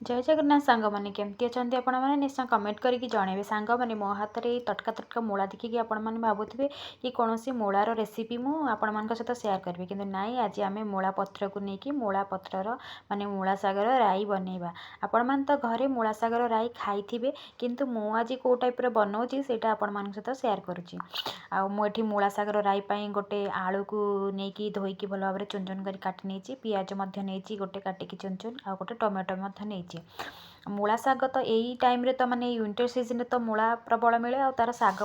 जय जगन्नाथ सांग मैंने केमती अच्छा आपण मैंने निश्चय कमेंट करके जनइबे सांग मैंने मो हाथ में तटका तटका मूला देखिए आपण मैंने भावुवे कि कौन मूलार रेसिपी मुझे सहित सेयार करी कि नाई आज आम मूला पत्र को लेकिन मूला पत्रर माने मूला सागर राई बनइबा। आपण मैंने तो घरे मूला सागर राई खाई किंतु मु आज कौ टाइप बनाऊँगी सेटा आपण मान सहित सेयार करुँची। मुझे मूला सागर राई गोटे आलू को लेकिन धोईकी भल भाव चुन चुन कर काटी नहीं पियाज नहीं गोटे काटिकी चुन चुन आ गोटे टमाटो नहीं मूला साग तो यही टाइम रे तो माने विंटर सीजन तो मूला प्रबल मिले और तार साग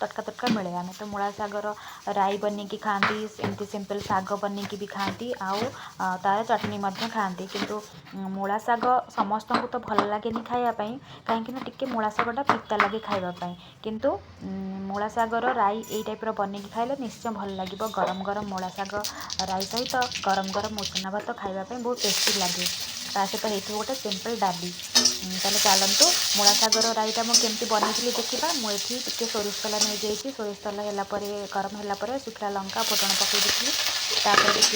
तटका तटका मिले। आम तो मूला सागर राई बनैकी खाती एमती सिंपल साग बनैकी भी खाती आउ तार चटनी खाती किंतु मूला साग समस्त को तो भल लगे खायापाई कहीं टिके मूला सागटा पिता लगे खावाई किंतु मूला सागर राई यही टाइप बनैकी खाइले निश्चय भल लगे। गरम गरम मूला साग राई सहित गरम गरम उषुना भात खावाई बहुत टेस्टी लगे। ता सहित गोटे सिंपल डाली ताले चलतु मूला सागर राईटा मुझे बनई देखा मुझे टी सोरिष तेल नहीं जाइए सोरिष तेल गरम है शुखला लंका फुटण पकई देखी टी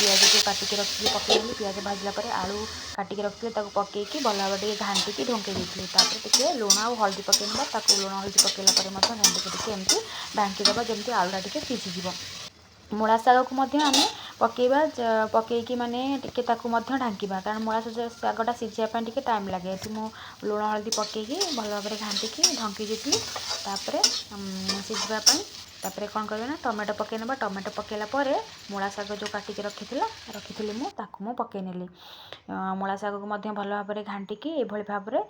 पिज को काटिकी रखी पकईली पिज भाजला आलू काटिकी रखी पकईकी भल भाव घाटी ढोंकई देती टी लुण आ हल्दी पकईना लुण हल्दी पकईला घाटी एमती ढांकीदेव जमी आलूटा टी सीझीज। मूला साग को आम पकईबा पकईकी माने टिके ढांकीबा कारण मूला सागटा सीझापी टिके टाइम लगे। ये लुण हल्दी पकईकी भल भाव घाटिकी ढंकी देती सीझापी तापर कौन करना टमाटो पकईना टमाटो पकईला मूला साग जो काटिकी रखी मुझे पकई नेली मूला साग को भल भाव घाटिकी ये भाव में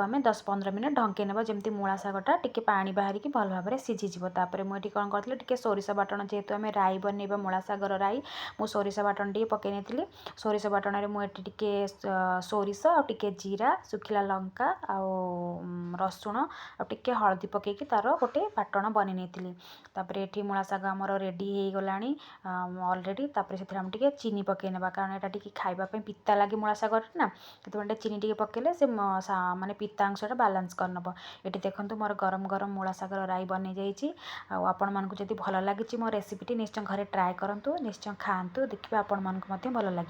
आम 10-15 मिनट ढंकई ना जमी मूला सागटा टिके पानी बाहर की भल भाव सीझीज। मुझे कौन करी टे सोरिष बाटण जेहेतु आम राई बनइबा मूला सागर राई मु सोरिष बाटण टे पकई नहीं सोरिष बाटण में टे सोरिष आ टे जीरा शुखला लंका आउ रसुण आ टे हल्दी पकईकी तार गोटे बाटण बन नहीं मूला साग आमर रेडी हो गला अलरेडी से चीनी पकई ना कारण यहाँ टे खावाई पिता लगे मूला सागर ना कि चीनी टे पकईले से माने पिता अंशटा बालांस करनब। ये देखो मोर गरम गरम मूला सागर राई बनी जाइए आपण मानक जदि भल लगी मो रेसिपीटी निश्चय घरे ट्राए करूँ निश्चय खातु देखिए आपण मानक भल लगे।